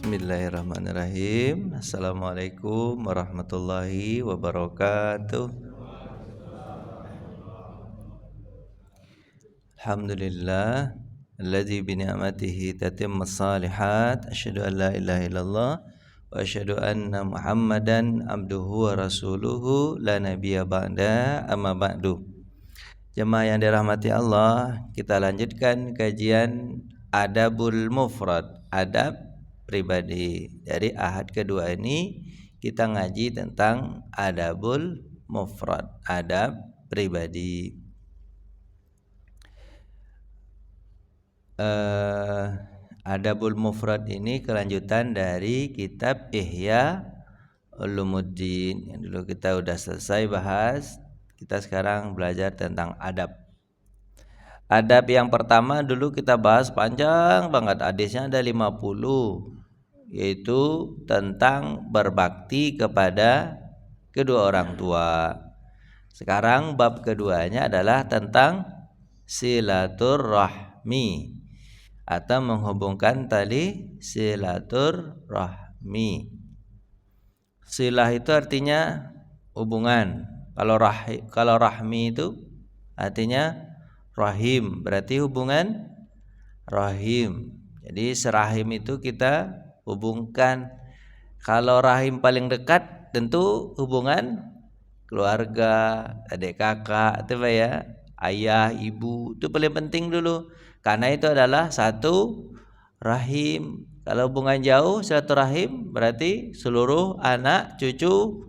Bismillahirrahmanirrahim. Assalamualaikum warahmatullahi wabarakatuh. Alhamdulillah alladzi bi ni'matihi tatimmus shalihat. Asyhadu an la ilaha illallah wa asyhadu anna Muhammadan abduhu wa rasuluhu la nabiyya ba'da, amma ba'du. Jemaah yang dirahmati Allah, kita lanjutkan kajian Adabul Mufrad, adab pribadi. Jadi ahad kedua ini kita ngaji tentang Adabul Mufrad, adab pribadi. Adabul Mufrad ini kelanjutan dari kitab Ihya Ulumuddin yang dulu kita udah selesai bahas. Kita sekarang belajar tentang adab. Adab yang pertama dulu kita bahas panjang banget, hadisnya ada 50, yaitu tentang berbakti kepada kedua orang tua. Sekarang bab keduanya adalah tentang silaturrahmi atau menghubungkan tali silaturrahmi. Silah itu artinya hubungan. Kalau rahmi itu artinya rahim, berarti hubungan rahim. Jadi serahim itu kita hubungkan. Kalau rahim paling dekat tentu hubungan keluarga, adik kakak, itu ya, ayah, ibu, itu paling penting dulu. Karena itu adalah satu rahim. Kalau hubungan jauh satu rahim berarti seluruh anak cucu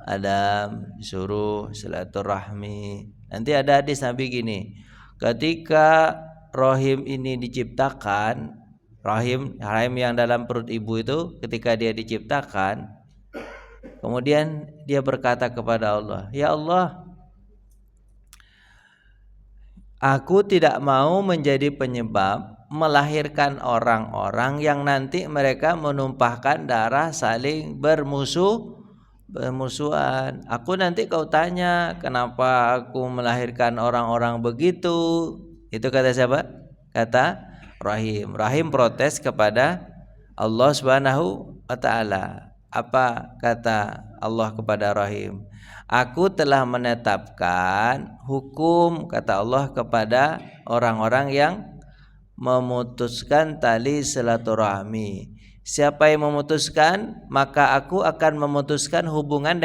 Adam disuruh silaturahmi. Nanti ada hadis Nabi gini, ketika rahim ini diciptakan, rahim yang dalam perut ibu itu ketika dia diciptakan, kemudian dia berkata kepada Allah, ya Allah, aku tidak mau menjadi penyebab melahirkan orang-orang yang nanti mereka menumpahkan darah saling bermusuhan. Aku nanti kau tanya, kenapa aku melahirkan orang-orang begitu? Itu kata siapa? Kata Rahim. Rahim protes kepada Allah Subhanahu wa taala. Apa kata Allah kepada Rahim? Aku telah menetapkan hukum, kata Allah, kepada orang-orang yang memutuskan tali silaturahmi. Siapa yang memutuskan, maka aku akan memutuskan hubungan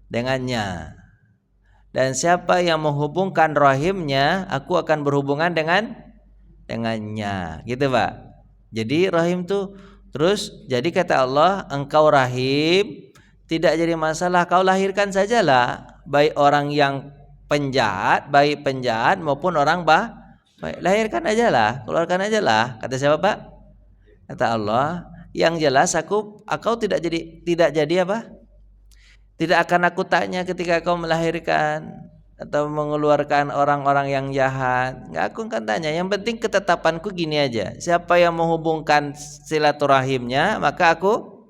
dengannya. Dan siapa yang menghubungkan rahimnya, aku akan berhubungan dengannya. Gitu, Pak. Jadi rahim tuh terus, jadi kata Allah, engkau rahim, tidak jadi masalah, kau lahirkan sajalah, baik orang yang penjahat, baik penjahat maupun orang baik, lahirkan ajalah, keluarkan ajalah. Kata siapa, Pak? Kata Allah, yang jelas aku tidak jadi apa? Tidak akan aku tanya ketika kau melahirkan atau mengeluarkan orang-orang yang jahat. Enggak, aku akan tanya. Yang penting ketetapanku gini aja. Siapa yang menghubungkan silaturahimnya, maka aku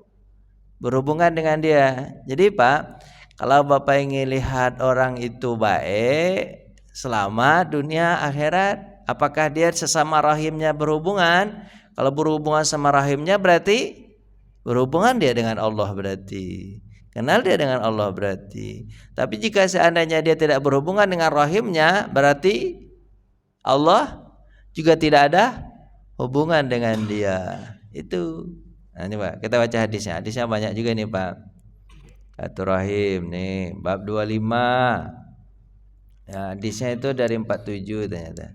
berhubungan dengan dia. Jadi Pak, kalau Bapak ingin lihat orang itu baik, selamat dunia akhirat, apakah dia sesama rahimnya berhubungan? Kalau berhubungan sama rahimnya berarti berhubungan dia dengan Allah, berarti kenal dia dengan Allah berarti. Tapi jika seandainya dia tidak berhubungan dengan rahimnya, berarti Allah juga tidak ada hubungan dengan dia. Itu. Nah ini Pak, kita baca hadisnya. Hadisnya banyak juga nih Pak. Silaturahim nih, bab 25. Ya, hadisnya itu dari 47 ternyata.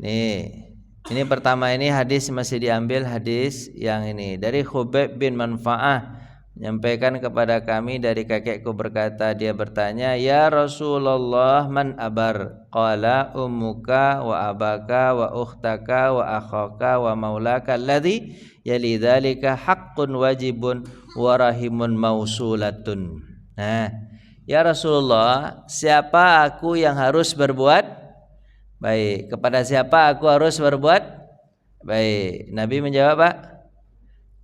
Nih, ini pertama ini hadis masih diambil hadis yang ini dari Khubayb bin Manfa'ah, menyampaikan kepada kami dari kakekku berkata, dia bertanya, ya Rasulullah, man abar? Qala ummuka wa abaka wa ukhtaka wa akhaka wa maulaka alladhi yali dzalika haqqun wajibun wa rahimun mausulatun. Nah, ya Rasulullah, siapa aku yang harus berbuat baik? Kepada siapa aku harus berbuat baik? Nabi menjawab, Pak,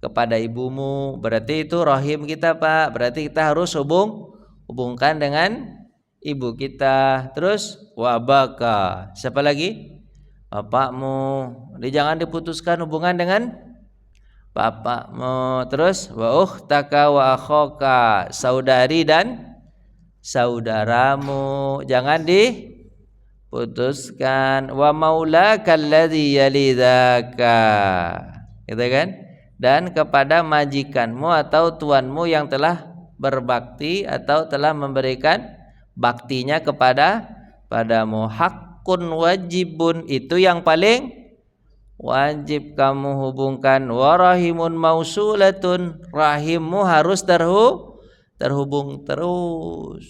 kepada ibumu. Berarti itu rahim kita, Pak. Berarti kita harus hubungkan dengan ibu kita. Terus wabaka, siapa lagi? Bapakmu. Jadi jangan diputuskan hubungan dengan bapakmu, terus wa ukhtaka wa akhaka, saudari dan saudaramu, jangan diputuskan. Wa maulaka alladzi yalidaka, gitu kan? Dan kepada majikanmu atau tuanmu yang telah berbakti atau telah memberikan baktinya padamu. Hakun wajibun, itu yang paling wajib kamu hubungkan. Warahimun mausulatun, rahimmu harus terhubung terus.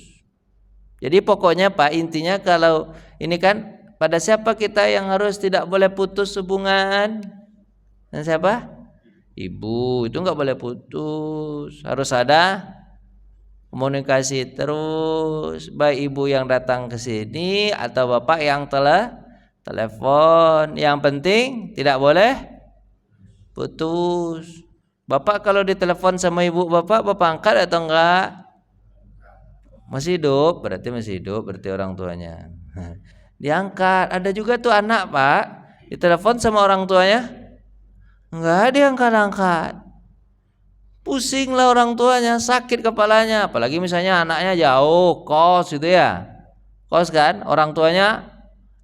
Jadi pokoknya Pak, intinya kalau ini kan pada siapa kita yang harus tidak boleh putus hubungan? Dan siapa? Ibu, itu nggak boleh putus, harus ada komunikasi terus, baik ibu yang datang ke sini atau bapak yang telepon. Yang penting tidak boleh putus. Bapak kalau ditelepon sama ibu bapak angkat atau enggak? Masih hidup, berarti orang tuanya. Diangkat. Ada juga tuh anak Pak, ditelepon sama orang tuanya enggak diangkat-angkat. Pusing lah orang tuanya, sakit kepalanya. Apalagi misalnya anaknya jauh, kos gitu ya. Kos kan, orang tuanya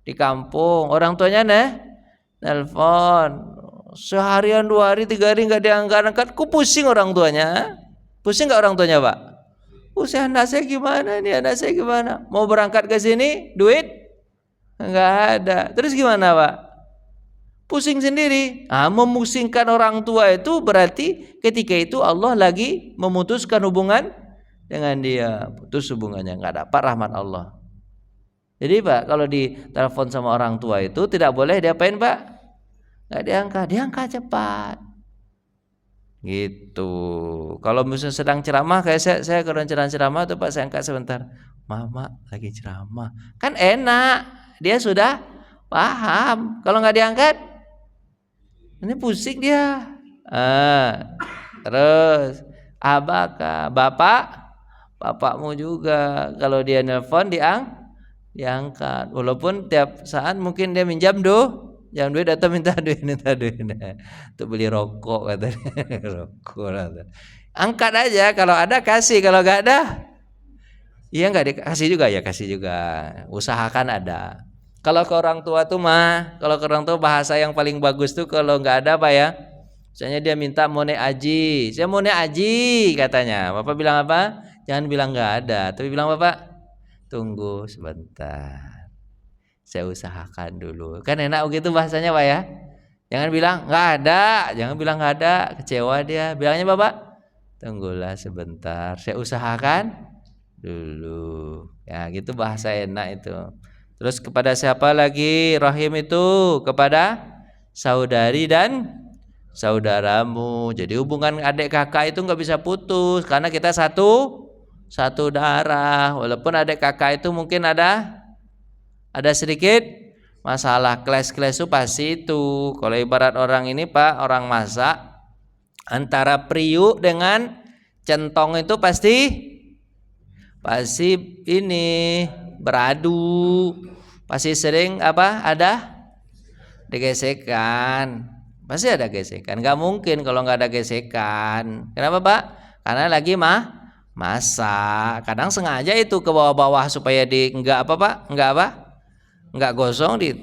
di kampung. Orang tuanya nelpon. Seharian, 2 hari, 3 hari nggak diangkat-angkat. Kok pusing orang tuanya? Pusing nggak orang tuanya Pak? Pusing, anak saya gimana nih, anak saya gimana? Mau berangkat ke sini, duit nggak ada. Terus gimana Pak? Pusing sendiri. Memusingkan orang tua itu berarti ketika itu Allah lagi memutuskan hubungan dengan dia. Putus hubungannya, nggak dapat rahmat Allah. Jadi Pak, kalau ditelepon sama orang tua itu tidak boleh diapain Pak? Nggak diangkat cepat. Gitu. Kalau misalnya sedang ceramah, kayak saya kalau ceramah tuh Pak, saya angkat sebentar. Mama lagi ceramah. Kan enak, dia sudah paham. Kalau nggak diangkat, ini pusing dia. Terus abaka, bapakmu juga kalau dia nelpon diangkat. Walaupun tiap saat mungkin dia minjam duit atau minta duit untuk beli rokok katanya. Rokok lah. Angkat aja, kalau ada kasih, kalau nggak ada iya nggak dikasih juga, ya kasih juga. Usahakan ada. Kalau ke orang tua tuh kalau ke orang tua bahasa yang paling bagus tuh kalau nggak ada Pak ya. Misalnya dia minta mau naik haji, saya mau naik haji katanya. Bapak bilang apa? Jangan bilang nggak ada, tapi bilang Bapak, tunggu sebentar, saya usahakan dulu. Kan enak begitu bahasanya Pak ya. Jangan bilang nggak ada, jangan bilang nggak ada, kecewa dia. Bilangnya Bapak, tunggulah sebentar, saya usahakan dulu. Ya gitu bahasa enak itu. Terus kepada siapa lagi rahim itu? Kepada saudari dan saudaramu. Jadi hubungan adik kakak itu nggak bisa putus karena kita satu darah. Walaupun adik kakak itu mungkin ada sedikit masalah, keles-keles itu pasti itu. Kalau ibarat orang ini Pak, orang masak, antara periuk dengan centong itu pasti ini beradu, pasti sering ada gesekan, pasti ada gesekan. Nggak mungkin kalau nggak ada gesekan. Kenapa Pak? Karena lagi masak. Kadang sengaja itu ke bawah-bawah supaya nggak gosong di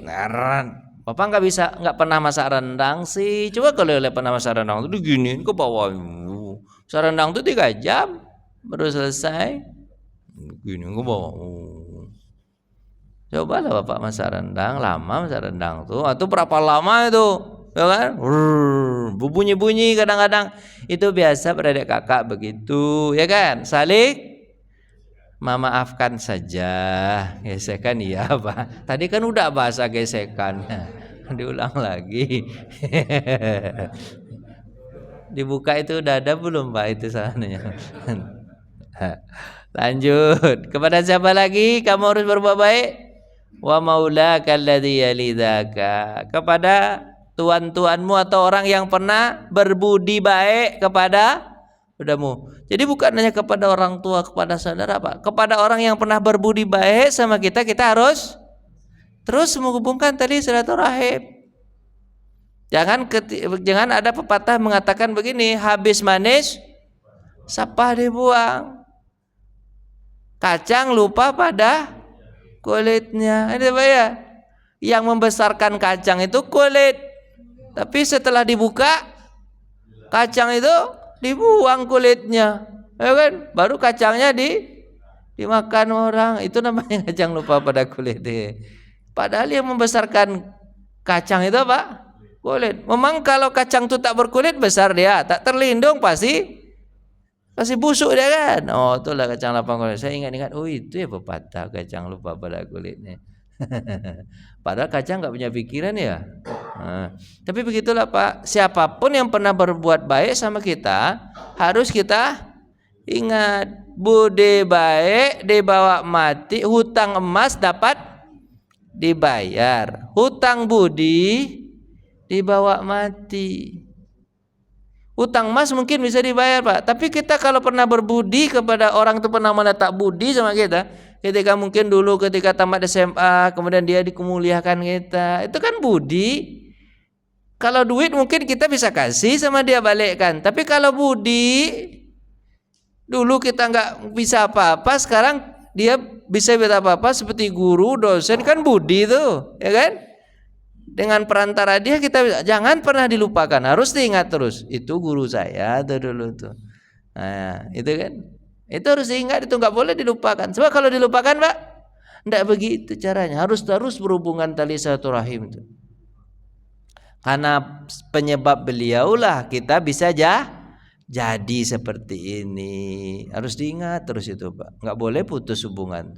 Bapak nggak pernah masak rendang sih. Coba kalau pernah masak rendang itu diginiin ke bawah. Masak rendang itu 3 jam baru selesai. Gini ke bawah. Cobalah Bapak masak rendang, lama masak rendang tuh. Atau berapa lama itu? Ya kan? Bunyi-bunyi kadang-kadang. Itu biasa beradik kakak begitu, ya kan? Saling memaafkan saja. Gesekan iya Pak. Tadi kan udah bahasa gesekan. Diulang lagi. Dibuka itu udah ada belum Pak itu sananya? Lanjut. Kepada siapa lagi kamu harus berbuat baik? Wa maulaka alladzi yalidaka. Kepada tuan-tuanmu atau orang yang pernah berbudi baik kepadamu. Jadi bukan hanya kepada orang tua, kepada saudara Pak. Kepada orang yang pernah berbudi baik sama kita harus terus menghubungkan tali silaturahim. Jangan ada pepatah mengatakan begini, habis manis sapah dibuang. Kacang lupa pada kulitnya. Ini apa ya? Yang membesarkan kacang itu kulit. Tapi setelah dibuka kacang itu dibuang kulitnya. Ya kan? Baru kacangnya dimakan orang. Itu namanya kacang lupa pada kulit. Padahal yang membesarkan kacang itu apa? Kulit. Memang kalau kacang itu tak berkulit besar dia, tak terlindung pasti busuk dia kan. Oh, itulah kacang lapang kulit. Saya ingat-ingat, oh itu ya pepatah kacang lupa pada kulitnya. Padahal kacang nggak punya pikiran ya. Nah, tapi begitulah Pak. Siapapun yang pernah berbuat baik sama kita, harus kita ingat, budi baik dibawa mati, hutang emas dapat dibayar, hutang budi dibawa mati. Hutang emas mungkin bisa dibayar Pak, tapi kita kalau pernah berbudi kepada orang itu, pernah meletak budi sama kita, ketika mungkin dulu ketika tamat SMA, kemudian dia dikemuliakan kita, itu kan budi. Kalau duit mungkin kita bisa kasih sama dia balikkan, tapi kalau budi, dulu kita nggak bisa apa-apa, sekarang dia bisa apa-apa seperti guru, dosen, kan budi tuh, ya kan? Dengan perantara dia kita bisa, jangan pernah dilupakan, harus diingat terus. Itu guru saya tuh dulu tuh. Nah, itu kan. Itu harus diingat, itu nggak boleh dilupakan. Sebab kalau dilupakan, Pak, enggak begitu caranya. Harus terus berhubungan tali silaturahim itu. Karena penyebab beliaulah kita bisa jadi seperti ini. Harus diingat terus itu, Pak. Nggak boleh putus hubungan.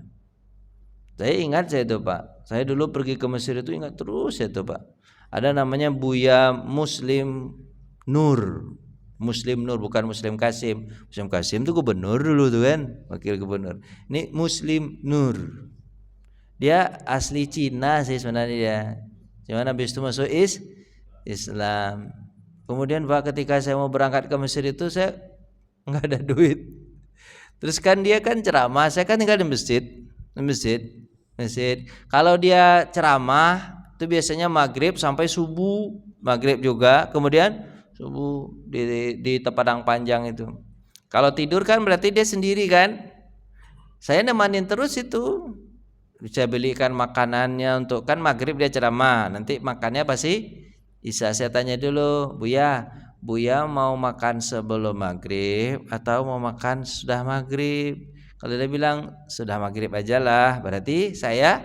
Saya ingat saya itu Pak. Saya dulu pergi ke Mesir itu ingat terus ya itu Pak. Ada namanya Buya Muslim Nur. Muslim Nur, bukan Muslim Kasim. Muslim Kasim itu gubernur dulu tuh kan, wakil gubernur. Ini Muslim Nur. Dia asli Cina sih sebenarnya dia. Cuman habis itu masuk Islam. Kemudian Pak, ketika saya mau berangkat ke Mesir itu saya nggak ada duit. Terus kan dia kan ceramah, saya kan tinggal di masjid. Kalau dia ceramah itu biasanya maghrib sampai subuh, maghrib juga, kemudian subuh di Padang Panjang itu. Kalau tidur kan berarti dia sendiri kan. Saya nemanin terus itu. Saya belikan makanannya untuk, kan maghrib dia ceramah, nanti makannya pasti Isya. Saya tanya dulu, Buya mau makan sebelum maghrib atau mau makan sudah maghrib? Kalau dia bilang sudah maghrib aja lah, berarti saya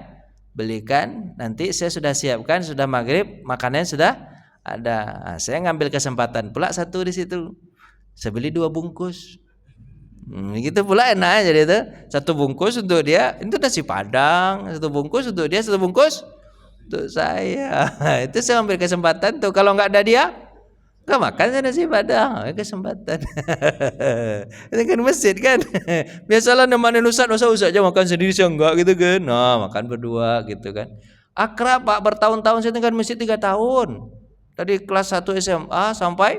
belikan, nanti saya sudah siapkan, sudah maghrib makanannya sudah ada. Nah, saya ngambil kesempatan pula satu di situ, saya beli 2 bungkus. Gitu pula enak jadi itu, 1 bungkus untuk dia, itu nasi Padang, 1 bungkus untuk dia, 1 bungkus untuk saya. Itu saya ambil kesempatan tuh, kalau nggak ada dia nggak makan saya nasi Padang, kesempatan. Ini kan masjid kan. Biasalah nemanin Ustaz aja makan sendiri, saya enggak gitu kan. Nah, makan berdua gitu kan. Akrab Pak, bertahun-tahun saya tinggal masjid 3 tahun. Dari kelas 1 SMA sampai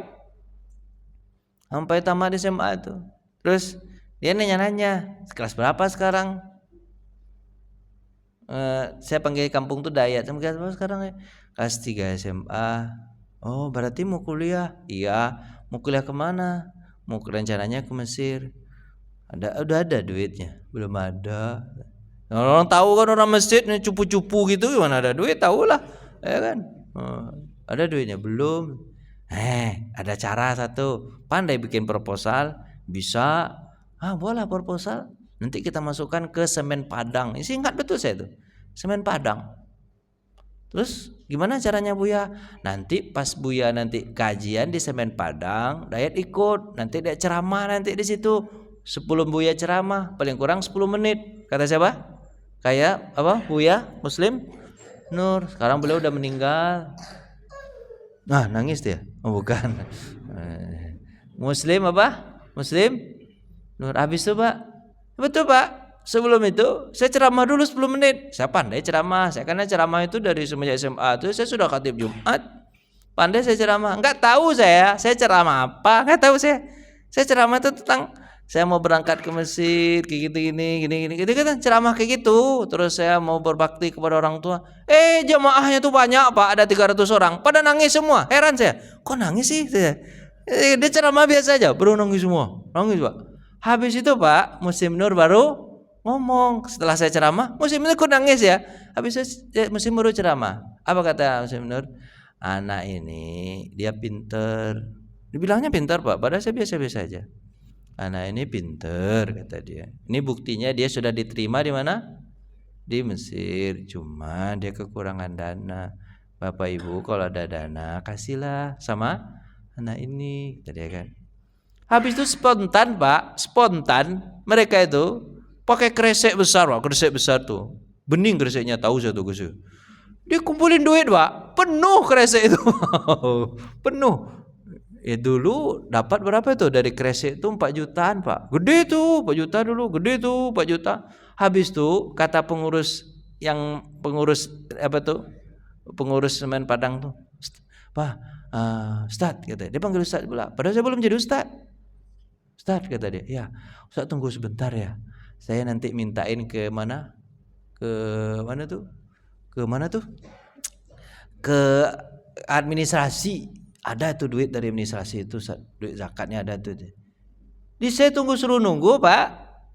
tamat SMA itu. Terus dia nanya-nanya, kelas berapa sekarang? Saya panggil kampung tuh Dayat. Kelas berapa sekarang ya? Kelas 3 SMA. Oh, berarti mau kuliah? Iya. Mau kuliah kemana? Mau rencananya ke Mesir. Udah ada duitnya? Belum ada. Orang tahu kan, orang masjid cupu-cupu gitu, gimana ada duit, tahulah, ya kan? Ada duitnya belum? Ada cara satu, pandai bikin proposal, bisa. Boleh proposal. Nanti kita masukkan ke Semen Padang. Ini ingat betul saya tuh, Semen Padang. Terus gimana caranya Buya? Nanti pas Buya nanti kajian di Semen Padang, Dayat ikut. Nanti dia ceramah nanti di situ. Sebelum Buya ceramah paling kurang 10 menit. Kata siapa? Kayak apa? Buya Muslim Nur. Sekarang beliau udah meninggal. Nah, nangis dia. Oh, bukan. Muslim apa? Muslim Nur. Habis itu Pak. Betul Pak. Sebelum itu saya ceramah dulu 10 menit. Saya pandai ceramah. Saya karena ceramah itu dari semenjak SMA itu saya sudah khatib Jumat. Pandai saya ceramah. Enggak tahu saya ceramah apa. Enggak tahu saya. Saya ceramah itu tentang saya mau berangkat ke Mesir, kayak gini, gitu kan ceramah kayak gitu. Terus saya mau berbakti kepada orang tua. Jemaahnya tuh banyak Pak, ada 300 orang. Pada nangis semua. Heran saya, kok nangis sih? Dia ceramah biasa aja, baru nangis semua. Nangis Pak. Habis itu Pak, Muslim Nur baru ngomong. Setelah saya ceramah, Muslim Nur kok nangis ya? Habis itu Muslim baru ceramah. Apa kata Muslim Nur? Anak ini dia pinter. Dibilangnya pinter Pak, padahal saya biasa-biasa aja. Anak ini pinter kata dia. Ini buktinya dia sudah diterima di mana? Di Mesir. Cuma dia kekurangan dana. Bapak Ibu kalau ada dana kasihlah sama anak ini kata dia kan. Habis itu spontan Pak, spontan mereka itu pakai kresek besar Pak, kresek besar tuh. Bening kreseknya, tahu saya tuh Gus. Dia kumpulin duit Pak, penuh kresek itu. Penuh. Dulu dapat berapa itu dari kresek itu 4 jutaan Pak. Gede tuh 4 juta dulu, gede tuh 4 juta. Habis tuh kata pengurus apa tuh? Pengurus semen Padang tuh. Pak, Ustadz kata dia panggil Ustadz pula. Padahal saya belum jadi Ustadz. Ustadz kata dia, ya Ustadz tunggu sebentar ya. Saya nanti mintain ke mana? Ke mana tuh? Ke mana tuh? Ke administrasi. Ada tuh duit dari administrasi itu, duit zakatnya ada tuh. Di saya suruh nunggu Pak.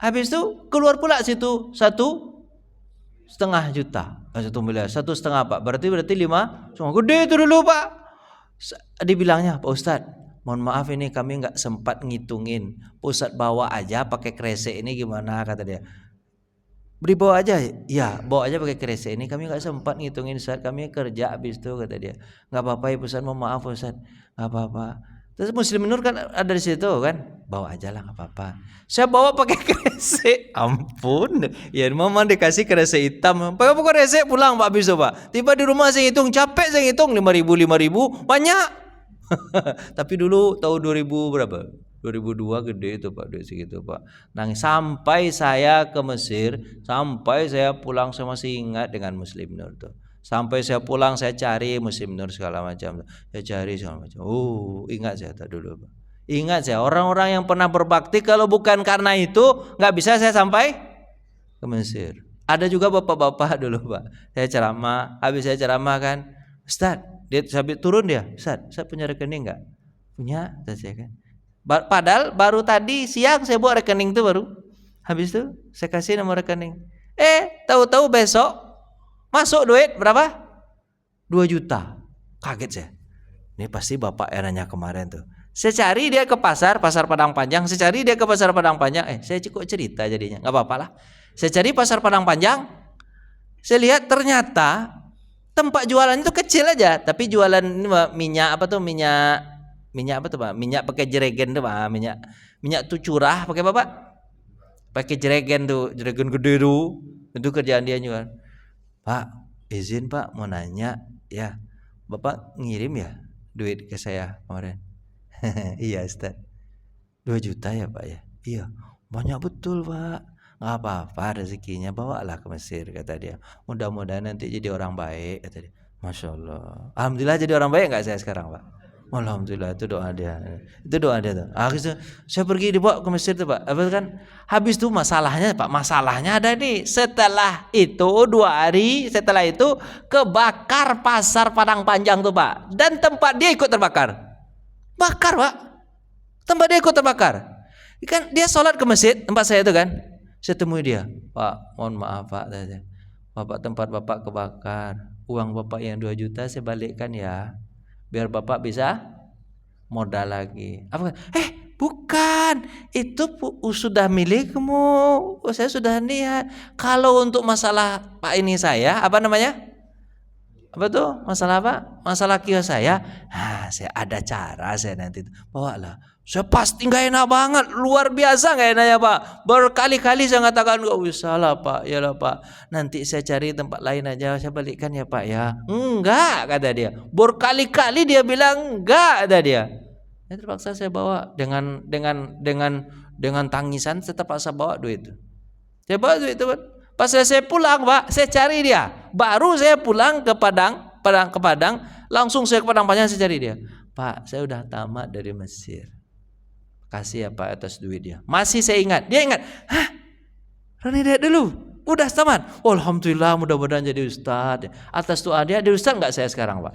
Habis itu keluar pula situ 1,5 juta, 1 miliar, 1,5 Pak. Berarti 5. Semua gede itu dulu Pak. Dibilangnya Pak Ustadz, mohon maaf ini kami nggak sempat ngitungin. Pak Ustadz bawa aja pakai kresek ini gimana kata dia. Dibawa aja, ya bawa aja pakai kresek ini. Kami nggak sempat ngitungin Ustaz, kami kerja habis itu kata dia. Nggak apa-apa ya Ustaz, mohon maaf Ustaz, nggak apa-apa. Terus Muslim Nur kan ada di situ kan, bawa aja lah nggak apa-apa. Saya bawa pakai kresek, ampun. Ya mama dikasih kresek hitam, pakai kresek pulang Pak habis itu Pak. Tiba di rumah saya hitung, capek saya hitung 5.000 banyak. Tapi dulu tahun 2000 berapa? 2002 gede itu Pak, duit segitu Pak. Nangis sampai saya ke Mesir, sampai saya pulang saya masih ingat dengan Muslim Nur tuh. Sampai saya pulang saya cari Muslim Nur segala macam. Saya cari segala macam. Ingat saya tak dulu Pak. Ingat saya orang-orang yang pernah berbakti kalau bukan karena itu nggak bisa saya sampai ke Mesir. Ada juga bapak-bapak dulu Pak. Saya ceramah, habis saya ceramah kan, Ustaz, dia sampai turun dia, Ustaz punya rekening nggak? Punya, saya kan. Padahal baru tadi siang saya buat rekening tuh baru. Habis itu saya kasih nomor rekening. Tahu-tahu besok masuk duit berapa? 2 juta. Kaget saya. Ini pasti bapak eranya kemarin tuh. Saya cari dia ke pasar Padang Panjang. Saya cari dia ke pasar Padang Panjang. Saya cukup cerita jadinya. Nggak apa-apa lah. Saya cari pasar Padang Panjang. Saya lihat ternyata tempat jualannya itu kecil aja. Tapi jualan minyak apa tuh minyak apa tuh Pak? Minyak pakai jerigen tuh Pak. Minyak tuh curah pakai apa Pak? Pakai jerigen tuh, jerigen gede tuh. Itu kerjaan dia juga. Pak, izin Pak mau nanya ya. Bapak ngirim ya duit ke saya kemarin. Iya Ustaz. 2 juta ya Pak ya? Iya. Banyak betul Pak. Nggak apa-apa rezekinya bawalah ke Mesir kata dia. Mudah-mudahan nanti jadi orang baik kata dia. Masya Allah. Alhamdulillah jadi orang baik nggak saya sekarang Pak? Alhamdulillah itu doa dia. Itu doa dia tuh. Akhirnya saya pergi dibawa ke Mesir tuh Pak. Kan habis itu masalahnya Pak, masalahnya ada nih. Setelah itu 2 hari setelah itu kebakar pasar Padang Panjang tuh Pak. Dan tempat dia ikut terbakar. Bakar Pak. Tempat dia ikut terbakar. Kan dia sholat ke masjid tempat saya itu kan. Saya temui dia. Pak, mohon maaf Pak. Bapak tempat Bapak kebakar. Uang Bapak yang 2 juta saya balikkan ya. Biar Bapak bisa modal lagi. Apa? Bukan. Itu sudah milikmu. Saya sudah niat. Kalau untuk masalah Pak ini saya, apa namanya? Apa tuh? Masalah apa? Masalah kios saya. Saya ada cara saya nanti. Bawalah. Saya pasti nggak enak banget, luar biasa nggak enaknya Pak. Berkali-kali saya katakan nggak usah lah Pak, ya lah Pak. Nanti saya cari tempat lain aja, saya balikkan ya Pak ya. Enggak kata dia. Berkali-kali dia bilang enggak kata dia. Ya, terpaksa saya bawa dengan tangisan, saya terpaksa bawa duit itu. Saya bawa duit itu Pak. Pas saya pulang Pak, saya cari dia. Baru saya pulang ke Padang, langsung saya ke Padang Panjang saya cari dia. Pak, saya udah tamat dari Mesir. kasih ya Pak atas duit dia. Masih saya ingat, dia ingat, hah, Rani lihat dulu, udah tamat. Oh, alhamdulillah, mudah-mudahan jadi ustadz. Atas doa dia, jadi ustadz nggak saya sekarang Pak?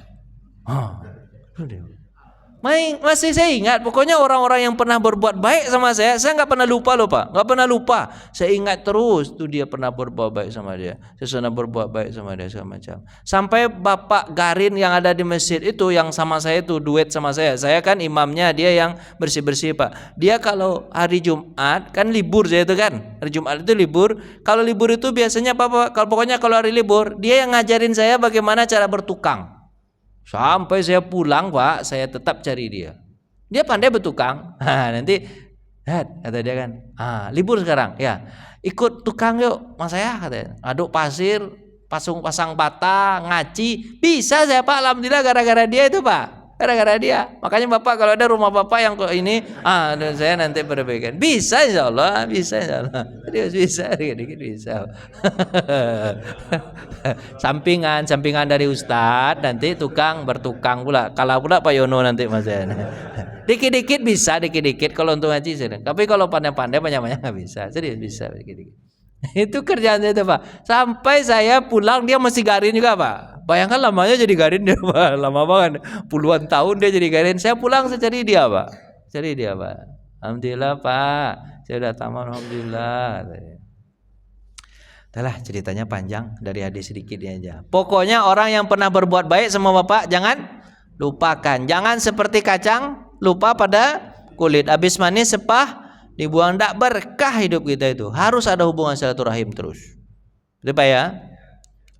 Masih saya ingat, pokoknya orang-orang yang pernah berbuat baik sama saya nggak pernah lupa loh Pak, nggak pernah lupa. Saya ingat terus tuh dia pernah berbuat baik sama dia, saya pernah berbuat baik sama dia segala macam. Sampai Bapak Garin yang ada di masjid itu yang sama saya itu duet sama saya kan imamnya, dia yang bersih-bersih Pak. Dia kalau hari Jumat kan libur saya itu kan, hari Jumat itu libur. Kalau libur itu biasanya Bapak, pokoknya kalau hari libur dia yang ngajarin saya bagaimana cara bertukang. Sampai saya pulang Pak, saya tetap cari dia. Dia pandai bertukang. Nanti kata dia kan, libur sekarang ya, ikut tukang yuk mas saya, katanya. Aduk pasir, pasang bata, ngaci, bisa saya Pak. Alhamdulillah gara-gara dia itu Pak, gara-gara dia. Makanya Bapak kalau ada rumah Bapak yang kok ini, saya nanti perbaikan. Bisa insya Allah, bisa insya Allah. Bisa, dikit-dikit bisa. sampingan dari Ustadz, nanti tukang bertukang pula. Kalau pula Pak Yono nanti mas saya. Dikit-dikit bisa, dikit-dikit kalau untuk ngaji sering. Tapi kalau pandai-pandai banyak-banyak nggak bisa. Serius bisa dikit-dikit. Itu kerjaannya itu Pak. Sampai saya pulang dia masih garin juga Pak. Bayangkan lamanya jadi garin dia Pak. Lama banget. Puluhan tahun dia jadi garin. Saya pulang saya cari dia Pak. Alhamdulillah Pak. Saya udah tamat alhamdulillah. Itulah ceritanya panjang, dari hadis sedikit aja. Pokoknya orang yang pernah berbuat baik sama Bapak jangan lupakan. Jangan seperti kacang lupa pada kulit. Habis manis sepah dibuang, tak berkah hidup kita itu. Harus ada hubungan silaturahim terus. Itu Pak ya.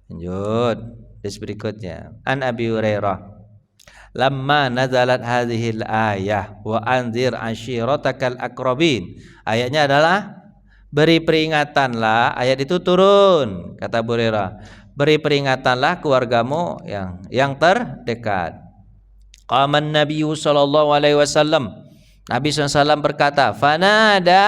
Lanjut hadis berikutnya. An Abi Hurairah, lamma nazalat hadhil ayah wa anzir ashiratakal aqrabin. Ayatnya adalah beri peringatanlah, ayat itu turun kata Abu Hurairah, beri peringatanlah keluargamu yang terdekat. Qaman Nabi sallallahu alaihi wasallam, Nabi SAW berkata, fanada,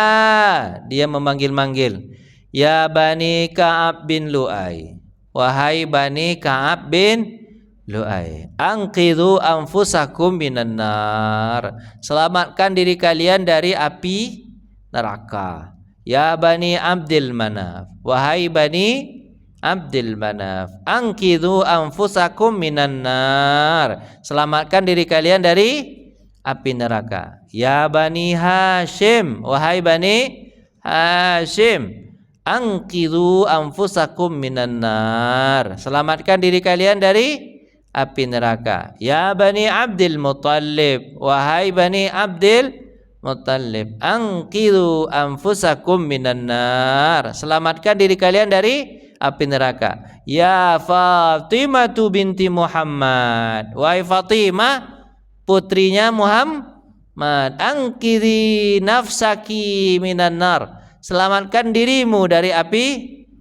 dia memanggil-manggil, ya Bani Ka'ab bin Lu'ay, wahai Bani Ka'ab bin Lu'ay, anqidhu anfusakum minan nar, selamatkan diri kalian dari api neraka. Ya Bani Abdul Manaf, wahai Bani Abdul Manaf, anqidhu anfusakum minan nar, selamatkan diri kalian dari api neraka. Ya Bani Hashim, wahai Bani Hashim, anqidhu anfusakum minan nar, selamatkan diri kalian dari api neraka. Ya Bani Abdul Muttalib, wahai Bani Abdul Muttalib, anqidhu anfusakum minan nar, selamatkan diri kalian dari api neraka. Ya Fatimah binti Muhammad, wahai Fatimah putrinya Muhammad, anqidhi nafsaki minan nar, selamatkan dirimu dari api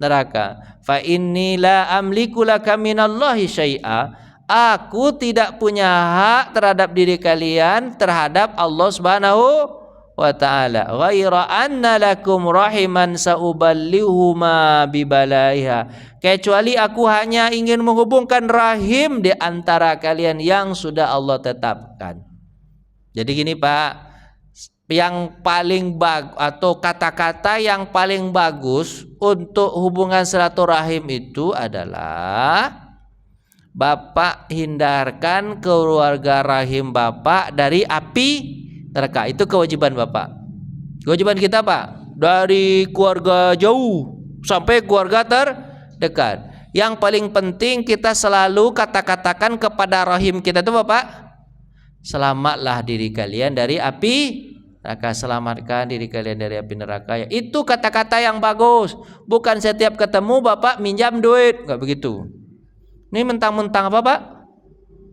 neraka. Fa inni la amliku laka minallahi syai'a, aku tidak punya hak terhadap diri kalian terhadap Allah Subhanahu wa ta'ala, ghaira anna lakum rahiman sa'uballihuma bibalaiha, kecuali aku hanya ingin menghubungkan rahim di antara kalian yang sudah Allah tetapkan. Jadi gini Pak, yang paling bagus atau kata-kata yang paling bagus untuk hubungan silaturahim itu adalah Bapak hindarkan keluarga rahim Bapak dari api neraka. Itu kewajiban Bapak. Kewajiban kita Pak, dari keluarga jauh sampai keluarga terdekat. Yang paling penting kita selalu kata-katakan kepada rahim kita itu Bapak, selamatlah diri kalian dari api neraka, selamatkan diri kalian dari api neraka. Itu kata-kata yang bagus. Bukan setiap ketemu Bapak minjam duit, enggak begitu. Ini mentang-mentang apa Pak?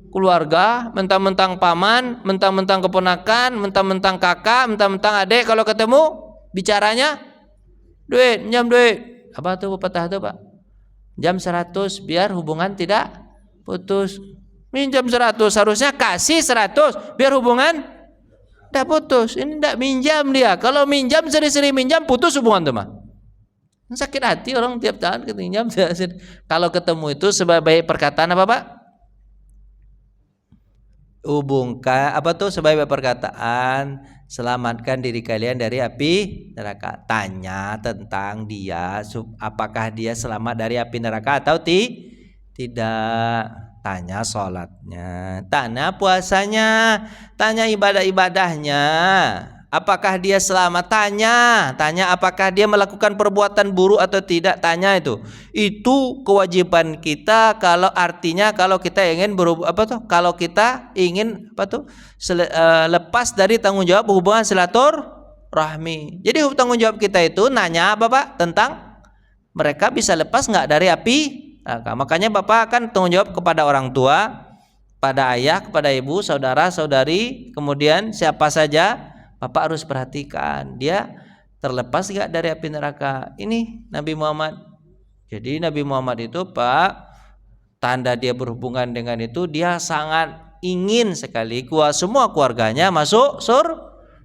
Keluarga, mentang-mentang paman, mentang-mentang keponakan, mentang-mentang kakak, mentang-mentang adik, kalau ketemu bicaranya duit, minjam duit. Apa tuh pepatah itu Pak? Jam 100 biar hubungan tidak putus. Minjam 100, harusnya kasih 100 biar hubungan tidak putus. Ini tidak minjam dia. Kalau minjam sering-sering minjam, putus hubungan teman. Sakit hati orang tiap tahun ketinjam. Kalau ketemu itu sebagai perkataan apa Pak? hubungkan apa tuh sebagai perkataan, selamatkan diri kalian dari api neraka. Tanya tentang dia, apakah dia selamat dari api neraka atau tidak. Tanya sholatnya, tanya puasanya, tanya ibadah-ibadahnya, apakah dia selamat. Tanya apakah dia melakukan perbuatan buruk atau tidak. Tanya itu kewajiban kita. Kalau artinya kalau kita ingin kalau kita ingin lepas dari tanggung jawab hubungan silaturahmi. Jadi tanggung jawab kita itu nanya apa Pak tentang mereka bisa lepas nggak dari api. Nah, makanya Bapak akan tanggung jawab kepada orang tua, pada ayah, kepada ibu, saudara, saudari, kemudian siapa saja Bapak harus perhatikan dia terlepas nggak dari api neraka. Ini Nabi Muhammad. Jadi Nabi Muhammad itu Pak, tanda dia berhubungan dengan itu, dia sangat ingin sekali semua keluarganya masuk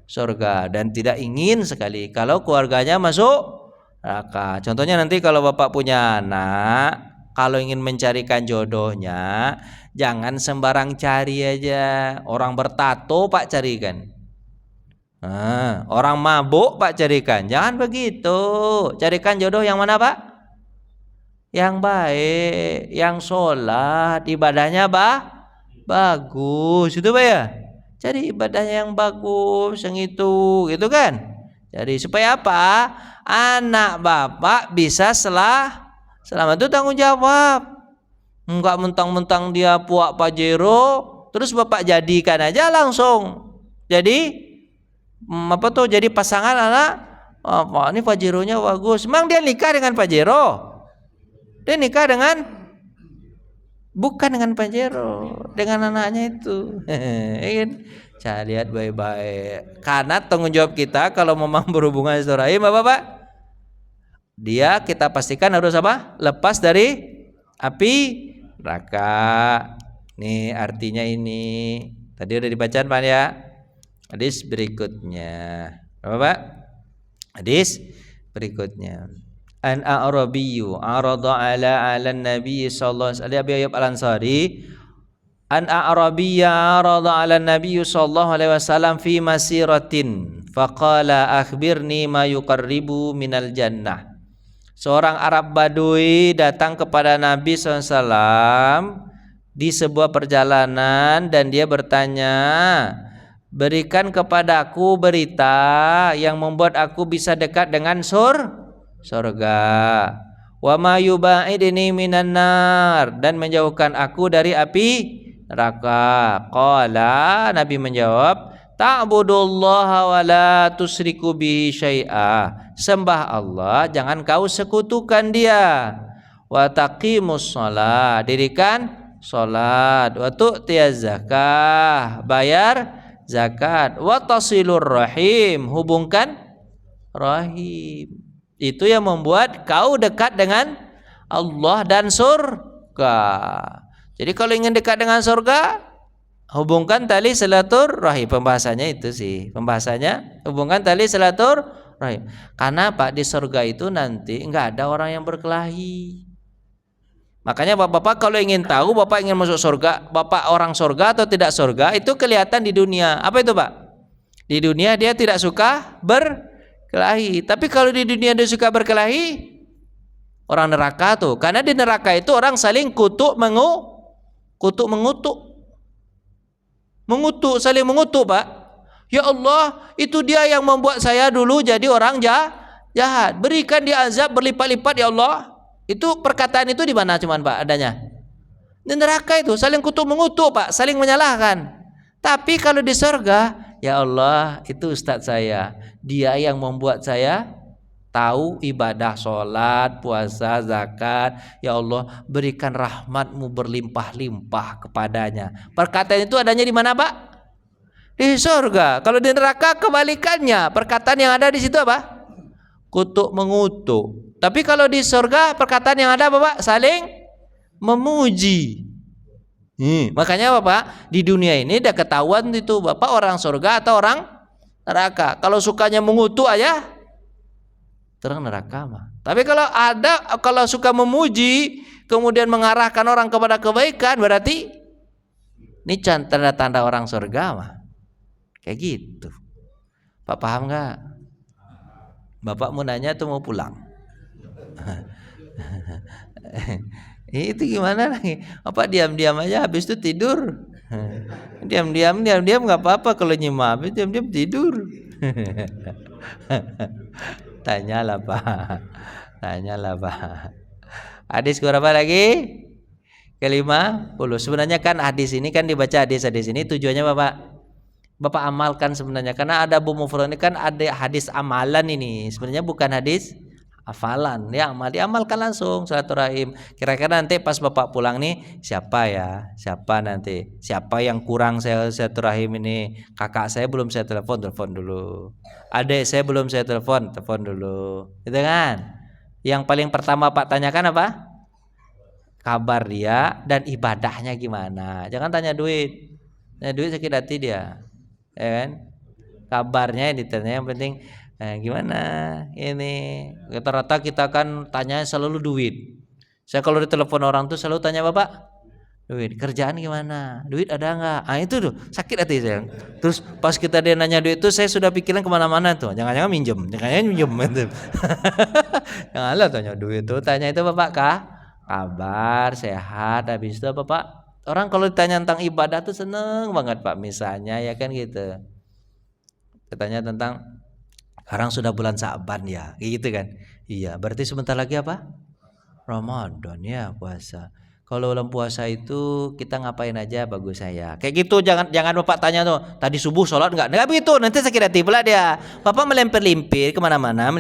surga dan tidak ingin sekali kalau keluarganya masuk neraka. Contohnya nanti kalau Bapak punya anak, kalau ingin mencarikan jodohnya, jangan sembarang cari aja. Orang bertato Pak carikan. Orang mabuk Pak carikan. Jangan begitu. Carikan jodoh yang mana Pak? Yang baik, yang sholat, ibadahnya bagus. Itu Pak ya. Cari ibadahnya yang bagus, yang itu, gitu kan? Jadi supaya apa? Anak Bapak bisa selamat, itu tanggung jawab. Enggak mentang-mentang dia puak pajero terus Bapak jadikan aja langsung. Jadi jadi pasangan anak apa ini pajeronya bagus. Memang dia nikah dengan pajero? Dia nikah bukan dengan pajero, dengan anaknya itu. Saya lihat baik-baik. Karena tanggung jawab kita kalau memang berhubungan silaturahim Bapak, dia kita pastikan harus apa? Lepas dari api neraka. Nih artinya ini. Tadi udah dibaca Pak ya. Hadis berikutnya. Apa Pak? Hadis berikutnya. An A'rabiyyu arada ala Nabi sallallahu alaihi wasallam. Abi Ayyub Al-Ansari. An A'rabiyya arada ala Nabi sallallahu alaihi wasallam fi masiratin. Faqala akhbirni ma yuqarribu minal jannah. Seorang Arab Badui datang kepada Nabi SAW di sebuah perjalanan dan dia bertanya, berikan kepadaku berita yang membuat aku bisa dekat dengan surga. Wa ma yubaidni minan nar, dan menjauhkan aku dari api neraka. Qala, Nabi menjawab, ta'budullaha wa la tusriku bihi syai'a. Sembah Allah, jangan kau sekutukan dia. Wa taqimus shalah, dirikan salat. Wa tu'tiyaz zakah, bayar zakat. Wa tasilur rahim, hubungkan rahim. Itu yang membuat kau dekat dengan Allah dan surga. Jadi kalau ingin dekat dengan surga, hubungkan tali silaturahim. Pembahasannya itu sih. Pembahasannya hubungkan tali silaturahim. Karena Pak di surga itu nanti enggak ada orang yang berkelahi. Makanya Bapak kalau ingin tahu Bapak ingin masuk surga, Bapak orang surga atau tidak surga, itu kelihatan di dunia. Apa itu Pak? Di dunia dia tidak suka berkelahi. Tapi kalau di dunia dia suka berkelahi, orang neraka tuh. Karena di neraka itu orang saling mengutuk, saling mengutuk Pak. Ya Allah, itu dia yang membuat saya dulu jadi orang jahat. Berikan dia azab berlipat-lipat ya Allah. Itu perkataan itu di mana cuman Pak adanya? Di neraka itu saling mengutuk Pak, saling menyalahkan. Tapi kalau di surga, ya Allah, itu ustadz saya. Dia yang membuat saya tahu ibadah sholat, puasa, zakat. Ya Allah, berikan rahmatmu berlimpah-limpah kepadanya. Perkataan itu adanya di mana Pak? Di surga. Kalau di neraka kebalikannya, perkataan yang ada di situ apa? Kutuk mengutuk. Tapi kalau di surga perkataan yang ada apa Pak? Saling memuji. Makanya Bapak di dunia ini udah ketahuan itu Bapak orang surga atau orang neraka. Kalau sukanya mengutuk aja, terang neraka mah. Tapi kalau suka memuji, kemudian mengarahkan orang kepada kebaikan, berarti Ini tanda-tanda orang surga mah. Kayak gitu. Pak paham nggak? Bapak mau nanya atau mau pulang? Itu gimana lagi? Apa diam-diam aja habis itu tidur? Diam-diam nggak apa-apa kalau nyimak, habis diam-diam tidur. Tanyalah Pak. Tanyalah Pak. Hadis berapa lagi? Ke-50. Sebenarnya kan hadis ini kan dibaca hadis-hadis ini tujuannya Bapak amalkan sebenarnya, karena ada Abu Mufrad ini kan ada hadis amalan ini. Sebenarnya bukan hadis hafalan, ya diamalkan langsung silaturahim. Kira-kira nanti pas Bapak pulang nih siapa yang kurang saya silaturahim ini? Kakak saya belum saya telepon dulu. Adik saya belum saya telepon dulu. Gitu kan? Yang paling pertama Pak tanyakan apa? Kabar dia dan ibadahnya gimana. Jangan tanya duit. Tanya duit sakit hati dia. Ya kan? Kabarnya yang ditanya, yang penting gimana ini. Rata-rata kita kan tanya selalu duit. Saya kalau ditelepon orang tuh selalu tanya Bapak, duit, kerjaan gimana, duit ada nggak? Itu tuh sakit hati saya. Terus pas dia nanya duit itu saya sudah pikiran kemana-mana tuh. Jangan-jangan minjem gitu. Janganlah tanya duit tuh, tanya itu Bapak kah? Kabar sehat. Habis itu Bapak, orang kalau ditanya tentang ibadah tuh seneng banget Pak, misalnya ya kan gitu. Katanya tentang sekarang sudah bulan Sa'ban ya, gitu kan? Iya, berarti sebentar lagi apa? Ramadan ya, puasa. Kalau bulan puasa itu kita ngapain aja bagus saya. Kayak gitu, jangan Bapak tanya tuh, tadi subuh sholat enggak begitu, nanti sakit hati pula dia. Bapak melimpir-limpir kemana-mana,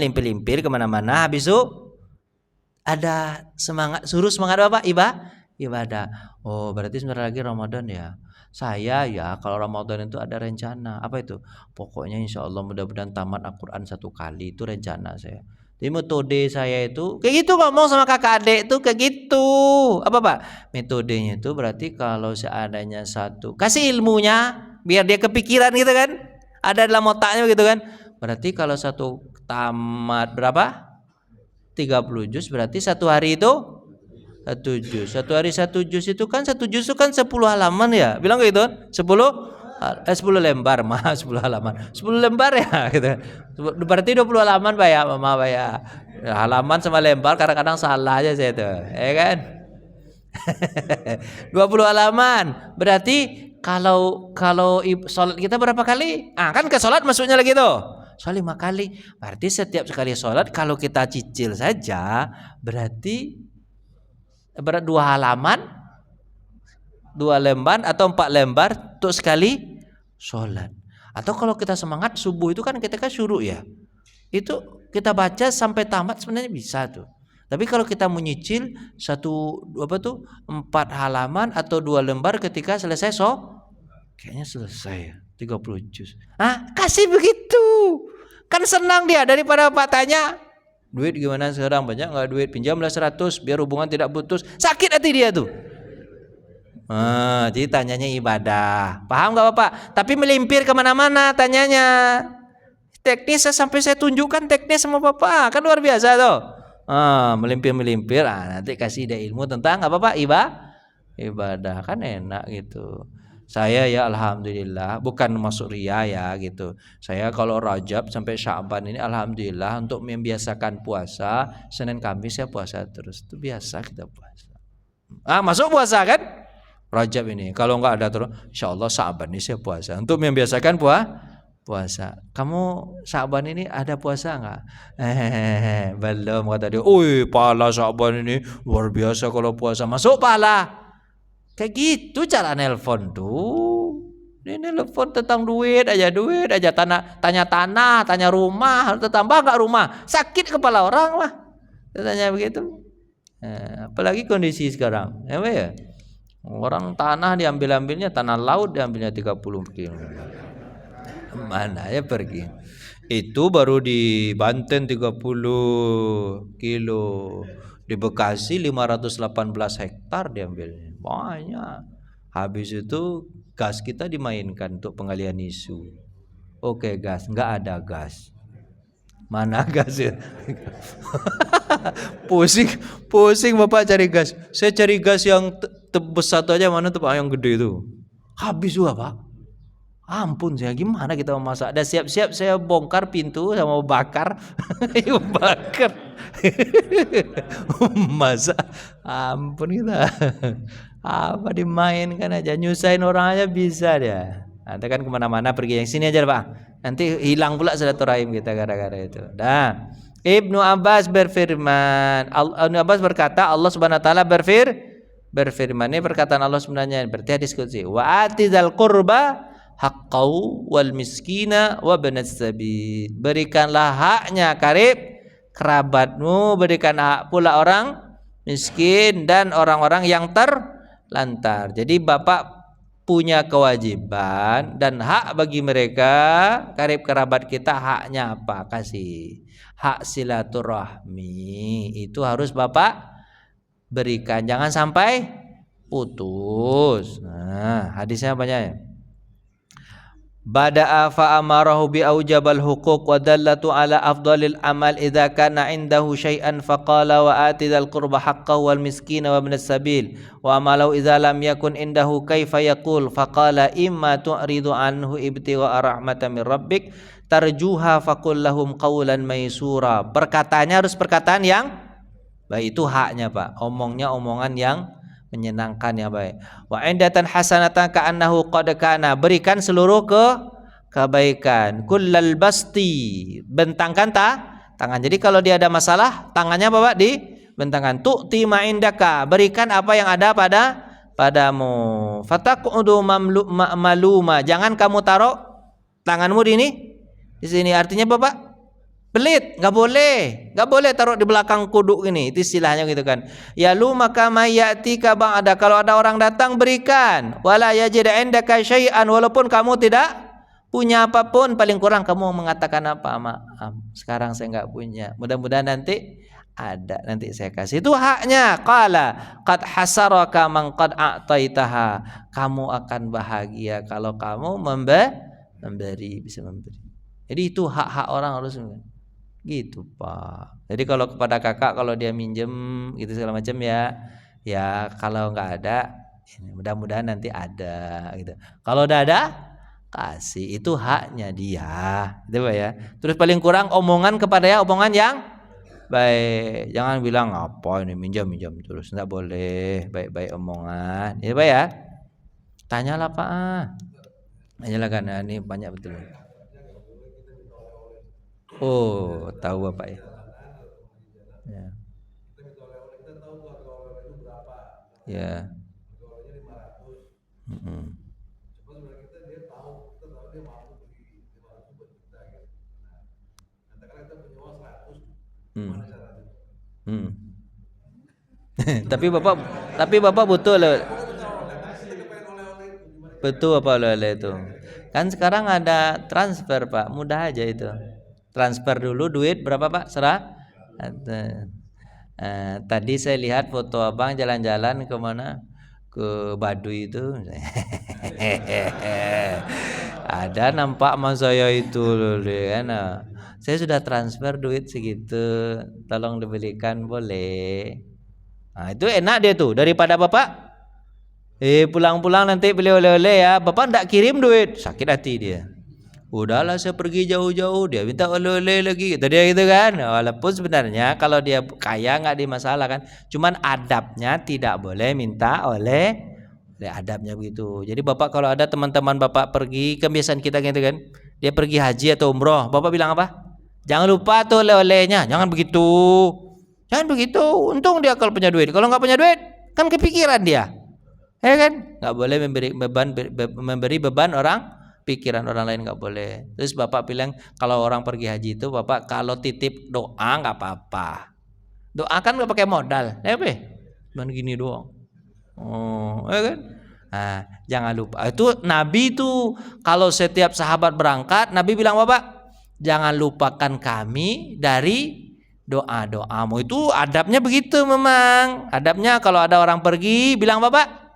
habis itu ada semangat, suruh semangat Bapak ibadah. Oh, berarti sebentar lagi Ramadan ya. Saya ya kalau Ramadan itu ada rencana. Apa itu? Pokoknya insya Allah mudah-mudahan tamat Al-Quran 1 kali, itu rencana saya. Jadi metode saya itu kayak gitu, ngomong sama kakak adik itu kayak gitu. Apa Pak? Metodenya itu berarti kalau seandainya satu, kasih ilmunya biar dia kepikiran gitu kan. Ada dalam otaknya gitu kan. Berarti kalau satu tamat berapa? 30 juz, berarti satu hari itu 1 juz. Satu hari 1 juz itu kan 1 juz itu kan 10 halaman ya. Bilang gitu 10 lembar mah 10 halaman. 10 lembar ya gitu. Berarti 20 halaman Pak ya, Mama Pak ya. Halaman sama lembar kadang-kadang salah aja saya itu. Ya kan? 20 halaman. Berarti kalau sholat kita berapa kali? Kan ke sholat masuknya lagi tuh. Sholat 5 kali. Berarti setiap sekali sholat kalau kita cicil saja berarti 2 halaman, 2 lembar atau 4 lembar untuk sekali sholat. Atau kalau kita semangat subuh itu kan kita kan syuruk ya, itu kita baca sampai tamat sebenarnya bisa tuh. Tapi kalau kita menyicil 4 halaman atau 2 lembar ketika selesai kayaknya selesai ya 30 juz. Kasih begitu kan senang dia, daripada Pak tanya duit gimana sekarang, banyak nggak duit, pinjamlah 100 biar hubungan tidak putus. Sakit hati dia tuh. Jadi tanyanya ibadah, paham nggak Bapak? Tapi melimpir kemana-mana tanyanya. Teknis sampai saya tunjukkan teknis sama Bapak, kan luar biasa tuh. Melimpir. Nanti kasih dia ilmu tentang apa Pak? Ibadah kan enak gitu. Saya ya alhamdulillah bukan masuk ria ya gitu. Saya kalau Rajab sampai Sya'ban ini alhamdulillah untuk membiasakan puasa, Senin Kamis saya puasa terus. Itu biasa kita puasa. Masuk puasa kan? Rajab ini. Kalau enggak ada terus, insyaallah Sya'ban ini saya puasa. Untuk membiasakan puasa. Kamu Sya'ban ini ada puasa enggak? Belum kata dia. Pahala Sya'ban ini luar biasa kalau puasa. Masuk pahala. Kayak gitu cara nelpon tuh. Ini nelpon tentang duit aja, tanya tanah, tanya rumah, tambah enggak rumah? Sakit kepala orang lah. Tanya begitu. Apalagi kondisi sekarang. Ya? Orang tanah diambilnya, tanah laut diambilnya 30 kilo. Mana ya pergi. Itu baru di Banten 30 kilo. Di Bekasi 518 hektar diambilnya. Banyak. Habis itu gas kita dimainkan untuk pengalian isu. Oke gas, enggak ada gas. Mana gas ya? pusing Bapak cari gas. Saya cari gas yang tebes satu aja, mana tuh Pak yang gede itu. Habis juga Pak. Ampun saya gimana kita mau masak. Dah siap-siap saya bongkar pintu sama bakar. Ayo bakar. Masak. Ampun kita. Apa dimainkan aja. Nyusahin orang aja bisa dia. Nanti kan kemana-mana pergi yang sini aja Pak. Nanti hilang pula silaturahim kita gara-gara itu. Dah. Ibnu Abbas berfirman. Ibnu Abbas berkata Allah Subhanahu wa taala berfirman. Ini perkataan Allah sebenarnya. Berarti hadis qudsi. Wa atizal qurba haqqau wal miskina wa banas sabil. Berikanlah haknya karib kerabatmu, berikan hak pula orang miskin dan orang-orang yang terlantar. Jadi bapak punya kewajiban dan hak bagi mereka karib kerabat kita. Haknya apa? Kasih. Hak silaturahmi itu harus bapak berikan, jangan sampai putus. Nah, hadisnya banyak ya. Bada'a fa amarahu bi aujabal huquq wa dallatu ala afdalil amal idza kana indahu syai'an faqala wa atidal qurba haqqahu wal miskina wa ibnas sabil wa amalau idza lam yakun indahu kaifa yaqul faqala imma tu'ridu anhu ibtigha rahmatan min rabbik tarjuha faqul lahum qawlan maysura. Perkataannya harus perkataan yang baik, itu haknya Pak. Omongnya omongan yang menyenangkan ya baik. Wa indatan hasanatan ka'annahu qad kana. Berikan seluruh kebaikan. Kullal basti. Bentangkan tangan. Jadi kalau dia ada masalah, tangannya Bapak dibentangkan. Tu'ti ma indaka. Berikan apa yang ada padamu. Fataqudu maluma. Jangan kamu taruh tanganmu di sini. Artinya Bapak pelit, nggak boleh taruh di belakang kuduk ini. Itu istilahnya gitu kan. Ya lu maka mayati kabang ada. Kalau ada orang datang berikan. Wala yajid indaka syai'an, walaupun kamu tidak punya apapun, paling kurang kamu mengatakan apa? Maaf, sekarang saya nggak punya. Mudah-mudahan nanti ada, nanti saya kasih. Itu haknya. Qala qad hasaraka man qad a'taitaha. Kamu akan bahagia kalau kamu memberi, bisa memberi. Jadi itu hak-hak orang harus gitu Pak. Jadi kalau kepada kakak kalau dia minjem gitu segala macam ya kalau nggak ada mudah-mudahan nanti ada gitu. Kalau udah ada kasih, itu haknya dia, gitu Pak ya. Terus paling kurang omongan kepada omongan yang baik. Jangan bilang apa ini minjam terus, nggak boleh. Baik-baik omongan, ya Pak ya. Tanyalah Pak. Tanyalah kan ini banyak betul. Oh, tahu Bapak ya. Ya. Ya. Tapi Bapak betul loh. Betul apa oleh itu. Kan sekarang ada transfer Pak, mudah aja itu. Transfer dulu duit berapa Pak? Serah. Tadi saya lihat foto abang jalan-jalan ke mana? Ke Baduy itu. Ada nampak mas saya itu kan. Saya sudah transfer duit segitu, tolong dibelikan boleh. Nah, itu enak dia tuh daripada Bapak pulang-pulang nanti beli oleh-oleh ya. Bapak ndak kirim duit, sakit hati dia. Udahlah saya pergi jauh-jauh, dia minta oleh-oleh lagi gitu dia gitu kan. Walaupun sebenarnya kalau dia kaya nggak dimasalah kan, cuman adabnya tidak boleh minta oleh adabnya begitu. Jadi Bapak kalau ada teman-teman Bapak pergi, kebiasaan kita gitu kan, dia pergi haji atau umroh, Bapak bilang apa? Jangan lupa tuh oleh-olehnya, jangan begitu, untung dia kalau punya duit. Kalau nggak punya duit kan kepikiran dia, ya kan? Nggak boleh memberi beban orang, pikiran orang lain nggak boleh. Terus Bapak bilang kalau orang pergi haji itu Bapak kalau titip doa nggak apa-apa. Doa kan nggak pakai modal, ya Pak? Cuman gini doang. Oh, ya kan? Nah, jangan lupa. Itu Nabi itu kalau setiap sahabat berangkat, Nabi bilang Bapak, jangan lupakan kami dari doa-doamu. Itu adabnya begitu memang. Adabnya kalau ada orang pergi, bilang Bapak,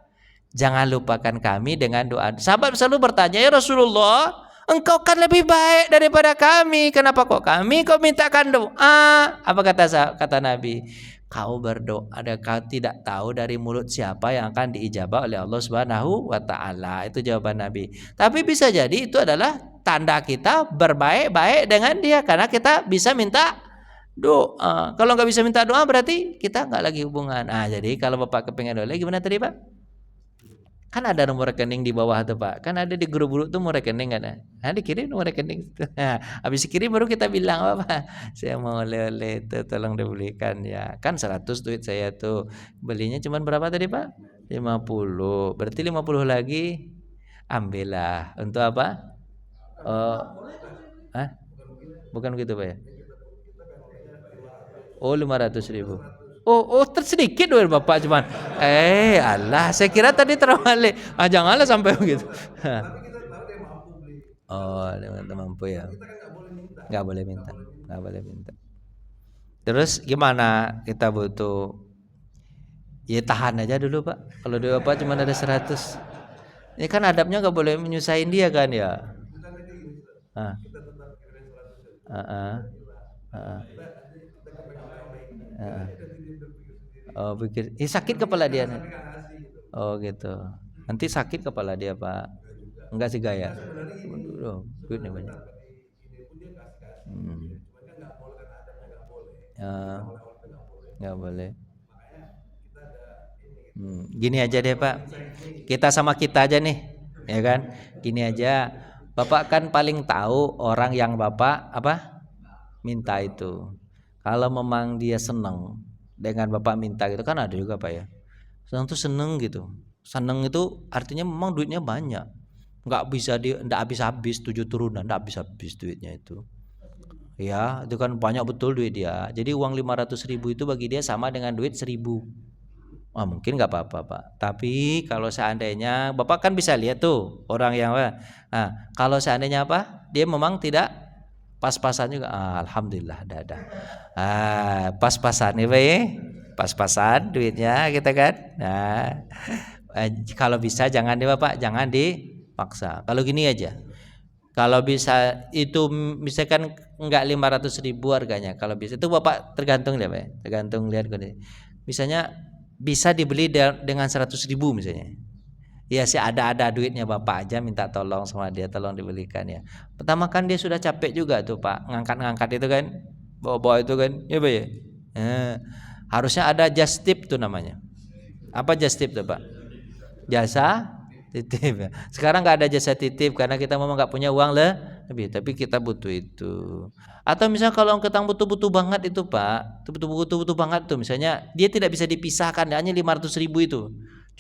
jangan lupakan kami dengan doa. Sahabat selalu bertanya, ya Rasulullah, engkau kan lebih baik daripada kami. Kenapa kok kami kau mintakan doa? Apa kata Nabi? Kau berdoa, kau tidak tahu dari mulut siapa yang akan diijabah oleh Allah Subhanahu wa taala. Itu jawaban Nabi. Tapi bisa jadi itu adalah tanda kita berbaik-baik dengan dia karena kita bisa minta doa. Kalau nggak bisa minta doa berarti kita nggak lagi hubungan. Jadi kalau Bapak kepengen oleh gimana tadi Pak? Kan ada nomor rekening di bawah tuh Pak. Kan ada di grup-grup tuh nomor rekening ada. Dikirim nomor rekening. Habis kirim baru kita bilang Bapak, saya mau oleh-oleh itu tolong dibelikan ya. Kan 100 duit saya tuh. Belinya cuma berapa tadi Pak? 50. Berarti 50 lagi ambillah. Untuk apa? Oh, bukan begitu Pak ya? Oh 500.000. Oh tersedikit duit Bapak cuman. Allah, saya kira tadi terbalik. Janganlah sampai begitu. Oh, dia mampu ya. Nggak boleh minta. Nggak boleh minta. Terus gimana? Kita butuh. Ya tahan aja dulu Pak. Kalau dia Bapak cuma ada 100. Ini kan adabnya nggak boleh menyusahin dia kan ya. Oh pikir, sakit kepala dia. Oh gitu. Nanti sakit kepala dia Pak. Enggak sih gaya. Duitnya banyak. Nggak boleh. Gini aja deh Pak. Kita sama kita aja nih, ya kan? Gini aja. Bapak kan paling tahu orang yang Bapak minta itu. Kalau memang dia senang dengan Bapak minta gitu kan ada juga Pak ya. Senang tuh seneng gitu. Seneng itu artinya memang duitnya banyak. Nggak bisa nggak habis-habis 7 turunan, nggak habis-habis duitnya itu. Ya, itu kan banyak betul duit dia. Jadi uang 500.000 itu bagi dia sama dengan duit 1.000. Mungkin nggak apa-apa Pak. Tapi kalau seandainya Bapak kan bisa lihat tuh orang yang kalau seandainya dia memang tidak pas-pasan juga. Alhamdulillah ada. Pas-pasan nih Pak ya. Pas-pasan duitnya kita kan. Kalau bisa jangan deh Bapak, jangan dipaksa. Kalau gini aja. Kalau bisa itu misalkan enggak 500.000 harganya. Kalau bisa itu Bapak tergantung deh Pak ya. Tergantung lihat kondisi. Misalnya bisa dibeli dengan 100.000 misalnya. Ya sih ada duitnya Bapak aja minta tolong sama dia, tolong dibelikan ya. Pertama kan dia sudah capek juga tuh Pak, ngangkat-ngangkat itu kan, bawa-bawa itu kan, ya Pak ya. Harusnya ada just tip tuh namanya. Apa just tip tuh Pak? Jasa titip. Sekarang nggak ada jasa titip karena kita memang nggak punya uang lebih, tapi kita butuh itu. Atau misalnya kalau kita butuh-butuh banget itu Pak, butuh-butuh banget tuh, misalnya dia tidak bisa dipisahkan, hanya 500.000 itu.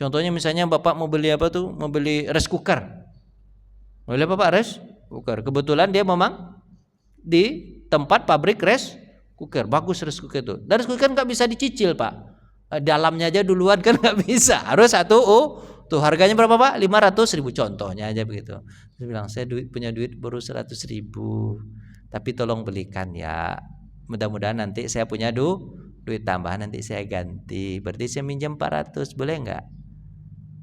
Contohnya misalnya Bapak mau beli mau beli rice cooker. Boleh Bapak rice cooker. Kebetulan dia memang di tempat pabrik rice cooker, bagus rice cooker itu. Dan rice cooker nggak bisa dicicil Pak. Dalamnya aja duluan kan nggak bisa, harus tuh harganya berapa Pak? 500.000 contohnya aja begitu. Terus bilang saya punya duit baru 100.000, tapi tolong belikan ya. Mudah-mudahan nanti saya punya duit tambahan nanti saya ganti. Berarti saya minjam 400, boleh nggak?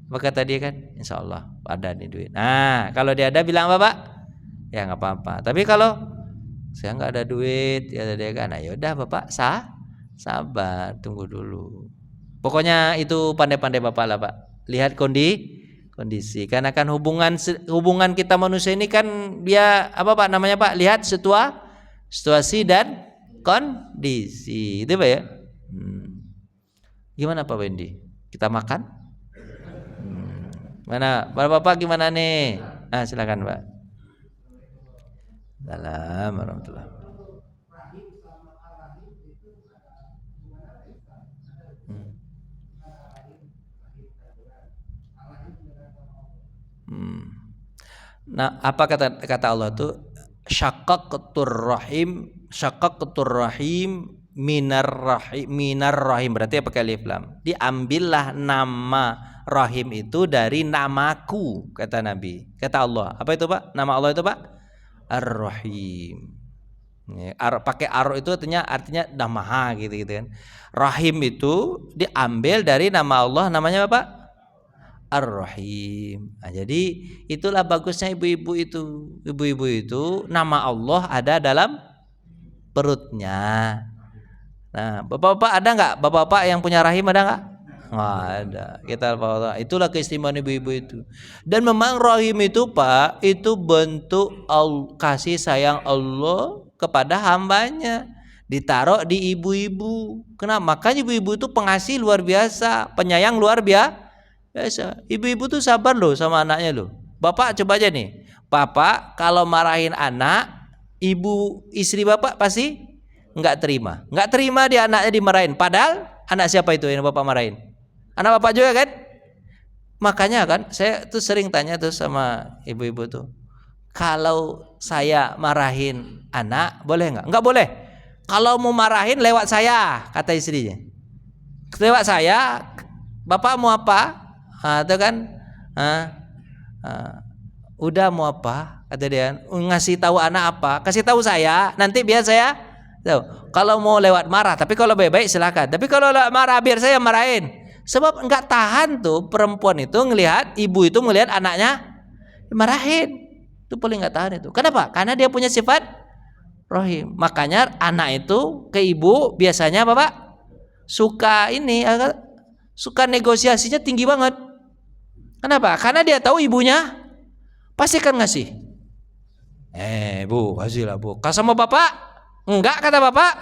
Maka tadi kan, insya Allah ada nih duit. Kalau dia ada bilang apa Pak? Ya nggak apa-apa. Tapi kalau saya nggak ada duit, ya dia kan, yaudah Bapak sabar, tunggu dulu. Pokoknya itu pandai-pandai Bapak lah Pak. Lihat kondisi. Karena kan hubungan kita manusia ini kan dia apa Pak namanya Pak? Lihat situasi dan kondisi. Itu Pak ya. Gimana Pak Wendy? Kita makan? Mana? Bapak gimana nih? Silakan Pak. Salam warahmatullahi. Nah, apa kata Allah tuh? Syaqqaqtur rahim minar rahim. Berarti apa alif lam? Diambillah nama rahim itu dari namaku, kata Nabi. Kata Allah. Apa itu Pak? Nama Allah itu Pak? Ar-Rahim. Pakai ar itu artinya namaha gitu kan. Rahim itu diambil dari nama Allah, namanya apa? Ar-Rahim. Jadi itulah bagusnya ibu-ibu itu nama Allah ada dalam perutnya. Nah, bapak-bapak ada nggak? Bapak-bapak yang punya rahim ada nggak? Nggak ada. Kita itulah keistimewaan ibu-ibu itu. Dan memang rahim itu Pak, itu bentuk kasih sayang Allah kepada hambanya. Ditaruh di ibu-ibu. Kenapa? Makanya ibu-ibu itu pengasih luar biasa, penyayang luar biasa. Ibu-ibu tuh sabar loh sama anaknya loh. Bapak coba aja nih. Bapak kalau marahin anak, ibu istri bapak pasti nggak terima dia anaknya dimarahin. Padahal anak siapa itu yang bapak marahin? Anak bapak juga kan? Makanya kan saya tuh sering tanya tuh sama ibu-ibu tuh, kalau saya marahin anak boleh nggak? Nggak boleh. Kalau mau marahin lewat saya, kata istrinya. Lewat saya, bapak mau apa? Itu kan, udah mau apa? Kata dia, ngasih tahu anak apa? Kasih tahu saya, nanti biar saya tahu. Kalau mau lewat marah, tapi kalau baik-baik silakan. Tapi kalau lewat marah, biar saya marahin. Sebab nggak tahan tuh perempuan itu ngelihat, ibu itu ngelihat anaknya dimarahin. Itu paling nggak tahan itu. Kenapa? Karena dia punya sifat rahim. Makanya anak itu ke ibu biasanya apa Pak? Suka negosiasinya tinggi banget. Kenapa? Karena dia tahu ibunya pasti kan ngasih. Bu, kasih lah bu. Kalau sama bapak, enggak kata bapak,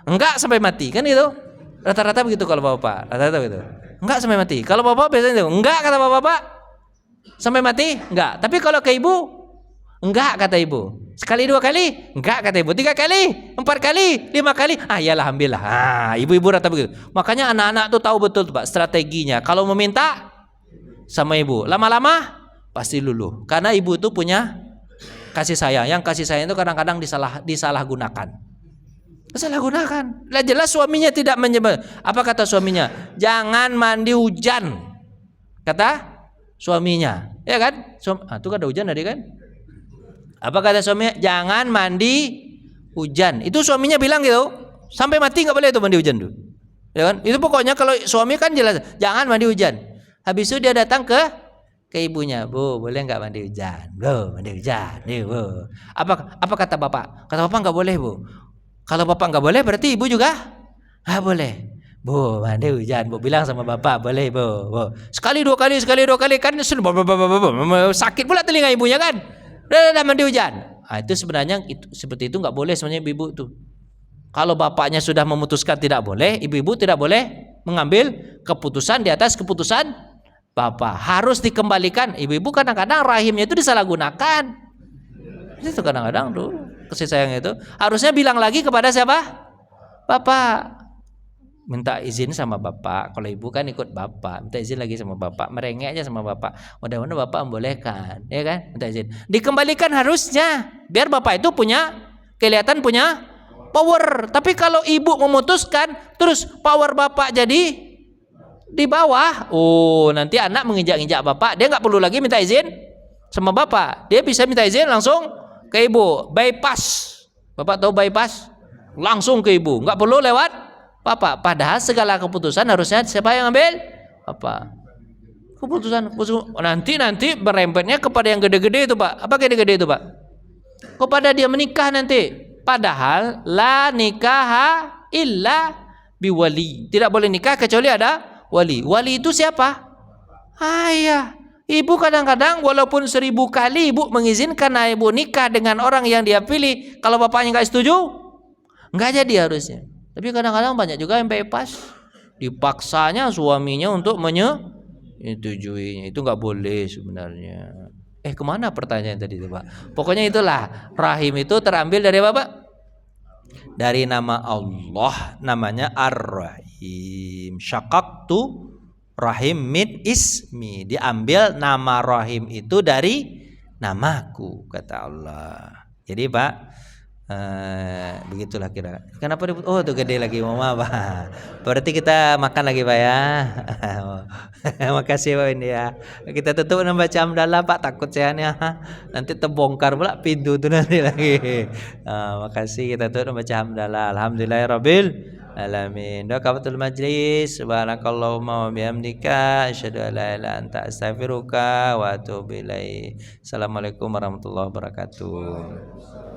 enggak sampai mati kan gitu. Rata-rata begitu kalau bapak, rata-rata begitu. Enggak sampai mati. Kalau bapak biasanya itu, enggak kata bapak, sampai mati, enggak. Tapi kalau ke ibu, enggak kata ibu. Sekali dua kali, enggak kata ibu. 3 kali, 4 kali, 5 kali, iyalah ambillah. Ibu-ibu rata begitu. Makanya anak-anak tuh tahu betul Pak strateginya. Kalau meminta sama ibu, lama-lama pasti luluh. Karena ibu itu punya kasih sayang. Yang kasih sayang itu kadang-kadang disalahgunakan. Lah jelas suaminya tidak menyebut. Apa kata suaminya? Jangan mandi hujan. Kata suaminya. Ya kan? Itu kan ada hujan tadi kan? Apa kata suaminya? Jangan mandi hujan. Itu suaminya bilang gitu. Sampai mati nggak boleh itu mandi hujan tuh. Ya kan? Itu pokoknya kalau suami kan jelas jangan mandi hujan. Habis itu dia datang ke ibunya, bu boleh nggak mandi hujan? Bu mandi hujan, bu. Apa kata bapak? Kata bapak nggak boleh bu. Kalau bapak nggak boleh berarti ibu juga boleh. Bu mandi hujan, bu bilang sama bapak boleh bu. Sekali dua kali kan sakit pula telinga ibunya kan. Udah mandi hujan. Itu sebenarnya seperti itu nggak boleh sebenarnya ibu tuh. Kalau bapaknya sudah memutuskan tidak boleh, ibu-ibu tidak boleh mengambil keputusan di atas keputusan bapak. Harus dikembalikan. Ibu-ibu kadang-kadang rahimnya itu disalahgunakan. Itu kadang-kadang tuh kasih sayang itu harusnya bilang lagi kepada siapa? Bapak. Minta izin sama bapak. Kalau ibu kan ikut bapak, minta izin lagi sama bapak, merengek aja sama bapak. Mudah-mudahan bapak membolehkan, ya kan? Minta izin. Dikembalikan harusnya, biar bapak itu kelihatan punya power. Tapi kalau ibu memutuskan, terus power bapak jadi di bawah, nanti anak menginjak-injak bapak. Dia nggak perlu lagi minta izin sama bapak. Dia bisa minta izin langsung ke ibu. Bypass. Bapak tahu bypass? Langsung ke ibu, nggak perlu lewat bapak. Padahal segala keputusan harusnya siapa yang ambil? Bapak. Keputusan nanti berempetnya kepada yang gede-gede itu Pak. Apa gede-gede itu Pak? Kepada dia menikah nanti. Padahal la nikaha illa biwali. Tidak boleh nikah kecuali ada wali. Wali itu siapa? Ayah. Ibu kadang-kadang walaupun 1000 kali ibu mengizinkan ibu nikah dengan orang yang dia pilih, kalau bapaknya nggak setuju, nggak jadi harusnya. Tapi kadang-kadang banyak juga yang bypass, dipaksanya suaminya untuk menyetujuinya. Itu nggak boleh sebenarnya. Kemana pertanyaan tadi itu Pak? Pokoknya itulah rahim itu terambil dari apa Pak? Dari nama Allah, namanya Ar-Rahim. Syaqaqtu rahim min ismi. Diambil nama rahim itu dari namaku, kata Allah. Jadi Pak, begitulah kira. Kenapa tuh gede lagi mama Pak. Berarti kita makan lagi Pak ya. Makasih Pak ini ya. Kita tutup membaca hamdalah Pak, takut sehatnya nanti terbongkar pula pintu tuh nanti lagi. Makasih, kita tutup membaca hamdalah. Alhamdulillahirabbil alamin. Doa kafatul majlis. Subhanakallahumma wa bihamdika asyhadu an la ilaha illa anta astaghfiruka wa atubu ilaik. Assalamualaikum warahmatullahi wabarakatuh.